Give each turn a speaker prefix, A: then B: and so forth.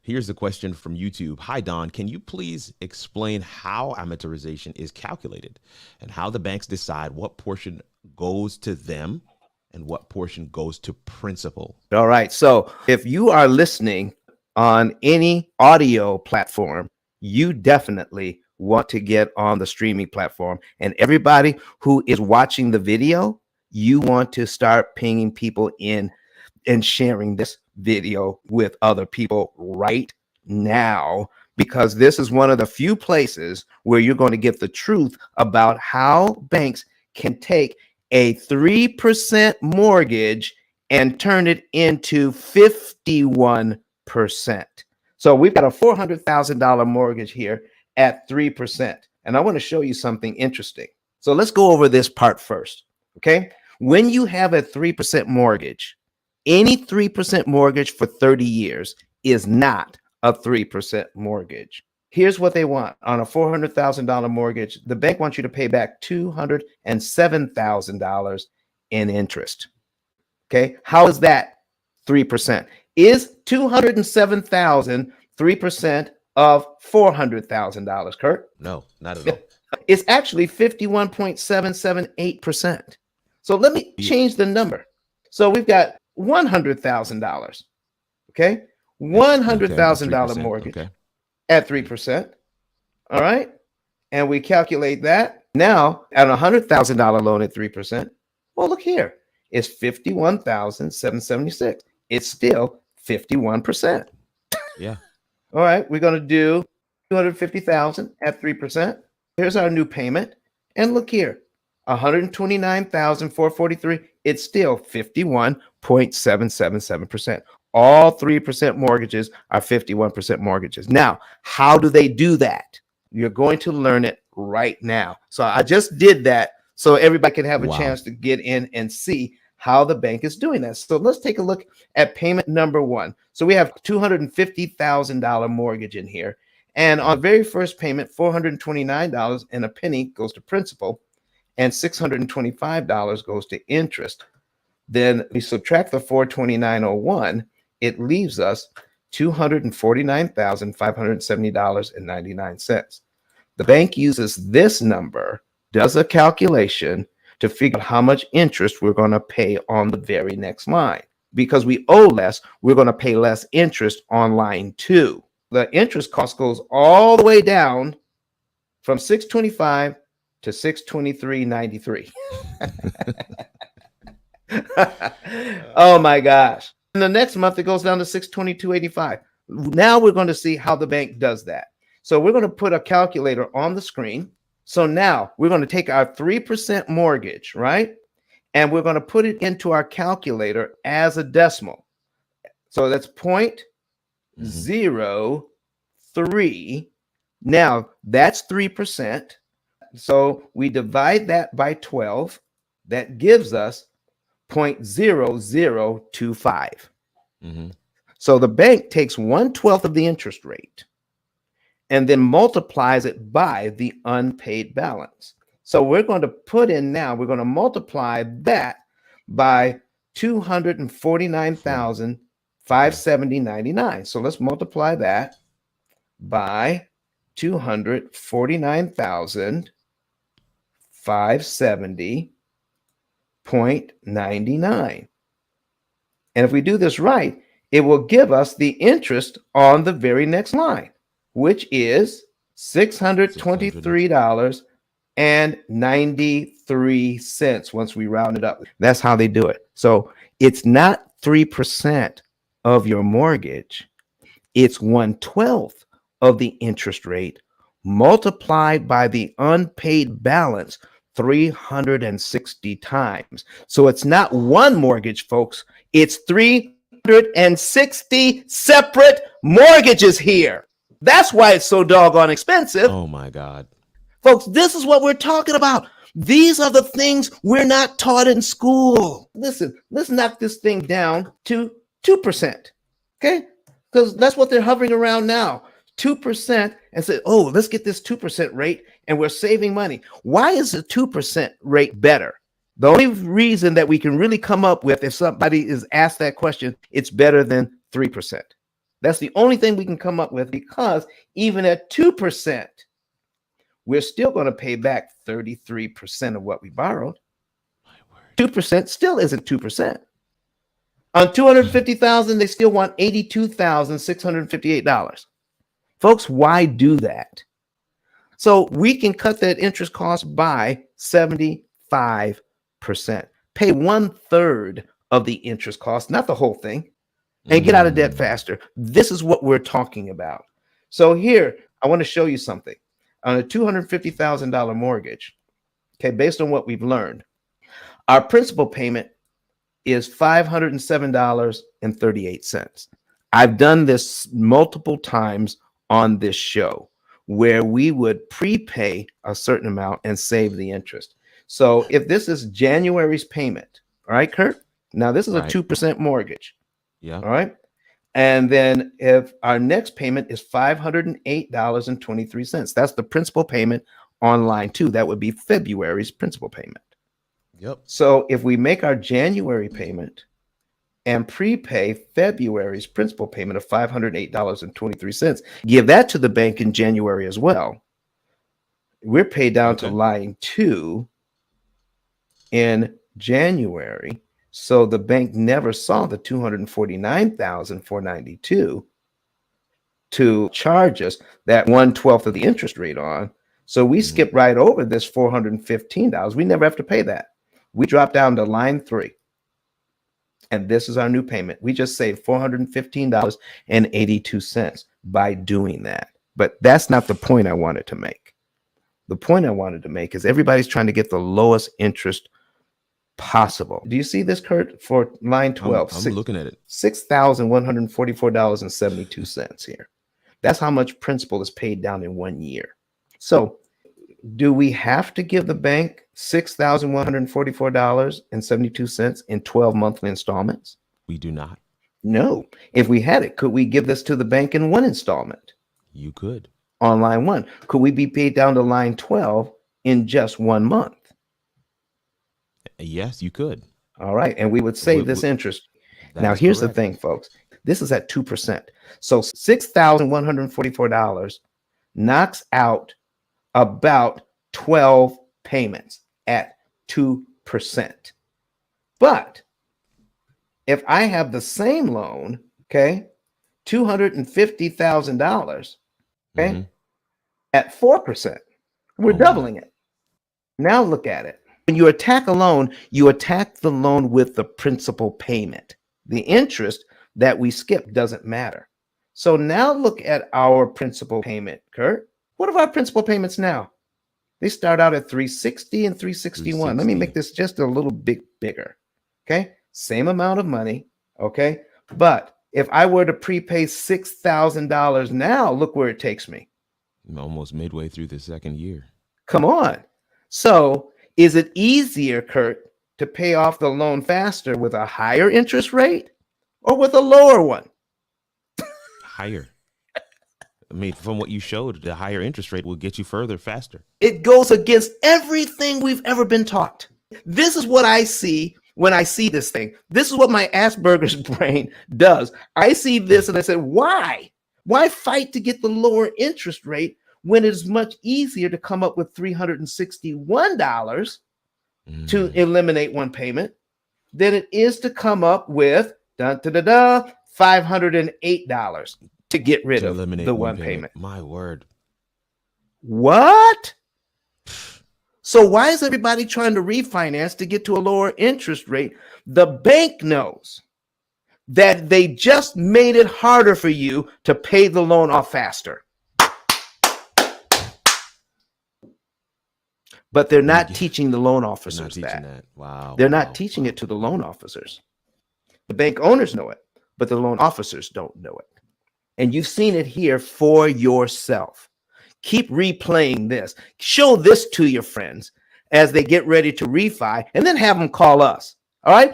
A: Here's a question from YouTube. Hi, Don. Can you please explain how amortization is calculated and how the banks decide what portion goes to them and what portion goes to principal?
B: All right. So if you are listening on any audio platform, you definitely want to get on the streaming platform. And everybody who is watching the video, you want to start pinging people in and sharing this video with other people right now, because this is one of the few places where you're going to get the truth about how banks can take a 3% mortgage and turn it into 51%. So we've got a $400,000 mortgage here at 3%. And I want to show you something interesting. So let's go over this part first. Okay. When you have a 3% mortgage, any 3% mortgage for 30 years is not a 3% mortgage. Here's what they want on a $400,000 mortgage. The bank wants you to pay back $207,000 in interest. Okay. How is that 3%? Is $207,000 3% of $400,000, Kurt?
A: No, not at all.
B: It's actually 51.778%. So let me change the number. So we've got $100,000. Okay. $100,000 mortgage at 3%. All right. And we calculate that now at a $100,000 loan at 3%. Well, look here. It's $51,776. It's still 51%.
A: Yeah.
B: All right. We're going to do $250,000 at 3%. Here's our new payment. And look here. $129,443. It's still 51.777%. All 3% mortgages are 51% mortgages. Now, how do they do that? You're going to learn it right now. So I just did that so everybody can have a chance to get in and see how the bank is doing that. So let's take a look at payment number one. So we have $250,000 mortgage in here. And on very first payment, $429 and a penny goes to principal, and $625 goes to interest. Then we subtract the $429.01. It leaves us $249,570.99. The bank uses this number, does a calculation to figure out how much interest we're going to pay on the very next line. Because we owe less, we're going to pay less interest on line 2. The interest cost goes all the way down from $625 to $623.93. Oh my gosh. And the next month it goes down to $622.85. Now we're going to see how the bank does that. So we're going to put a calculator on the screen. So now we're going to take our 3% mortgage, right? And we're going to put it into our calculator as a decimal. So that's 0.03. Now that's 3%. So we divide that by 12. That gives us 0.0025. So the bank takes 1/12 of the interest rate and then multiplies it by the unpaid balance. So we're going to put in now, we're going to multiply that by $249,570.99. So let's multiply that by $249,570.99. And if we do this right, it will give us the interest on the very next line, which is $623.93 once we round it up. That's how they do it. So it's not 3% of your mortgage. It's 1/12 of the interest rate multiplied by the unpaid balance 360 times. So it's not one mortgage, folks. It's 360 separate mortgages here. That's why it's so doggone expensive.
A: Oh my God.
B: Folks, this is what we're talking about. These are the things we're not taught in school. Listen, let's knock this thing down to 2%. Okay? Because that's what they're hovering around now. 2%, and say, oh, let's get this 2% rate and we're saving money. Why is the 2% rate better? The only reason that we can really come up with, if somebody is asked that question, it's better than 3%. That's the only thing we can come up with, because even at 2%, we're still going to pay back 33% of what we borrowed. 2% still isn't 2%. On 250,000, they still want $82,658. Folks, why do that? So we can cut that interest cost by 75%. Pay 1/3 of the interest cost, not the whole thing, and get out of debt faster. This is what we're talking about. So here, I want to show you something. On a $250,000 mortgage, okay, based on what we've learned, our principal payment is $507.38. I've done this multiple times on this show, where we would prepay a certain amount and save the interest. So if this is January's payment, all right, Kurt? Now this is a 2% mortgage.
A: Yeah.
B: All right. And then if our next payment is $508.23, that's the principal payment on line 2. That would be February's principal payment.
A: Yep.
B: So if we make our January payment and prepay February's principal payment of $508.23, give that to the bank in January as well, we're paid down to line 2 in January. So the bank never saw the $249,492 to charge us that 1/12 of the interest rate on. So we skip right over this $415. We never have to pay that. We drop down to line 3. And this is our new payment. We just saved $415.82 by doing that. But that's not the point I wanted to make. The point I wanted to make is everybody's trying to get the lowest interest possible. Do you see this, Kurt? For line 12,
A: I'm looking at it.
B: $6,144.72 here. That's how much principal is paid down in 1 year. So do we have to give the bank $6,144.72 in 12 monthly installments?
A: We do not.
B: No. If we had it, could we give this to the bank in one installment?
A: You could.
B: On line 1. Could we be paid down to line 12 in just 1 month?
A: Yes, you could.
B: All right. And we would save this interest. Now, here's the thing, folks. This is at 2%. So $6,144 knocks out about 12 payments at 2%. But if I have the same loan, okay, $250,000, okay, at 4%, we're doubling it. Now look at it. When you attack a loan, you attack the loan with the principal payment. The interest that we skip doesn't matter. So now look at our principal payment, Kurt. What are our principal payments now? They start out at $360 and $361. Let me make this just a little bit bigger. Okay. Same amount of money. Okay. But if I were to prepay $6,000 now, look where it takes me.
A: Almost midway through the second year.
B: Come on. So is it easier, Kurt, to pay off the loan faster with a higher interest rate or with a lower one?
A: Higher. I mean, from what you showed, the higher interest rate will get you further faster.
B: It goes against everything we've ever been taught. This is what I see when I see this thing. This is what my Asperger's brain does. I see this and I say, why? Why fight to get the lower interest rate when it's much easier to come up with $361 to eliminate one payment than it is to come up with $508 to get rid of the one payment.
A: My word.
B: What? So why is everybody trying to refinance to get to a lower interest rate? The bank knows that they just made it harder for you to pay the loan off faster. But they're not teaching the loan officers that.
A: Wow.
B: They're not teaching it to the loan officers. The bank owners know it, but the loan officers don't know it. And you've seen it here for yourself. Keep replaying this. Show this to your friends as they get ready to refi, and then have them call us. All right?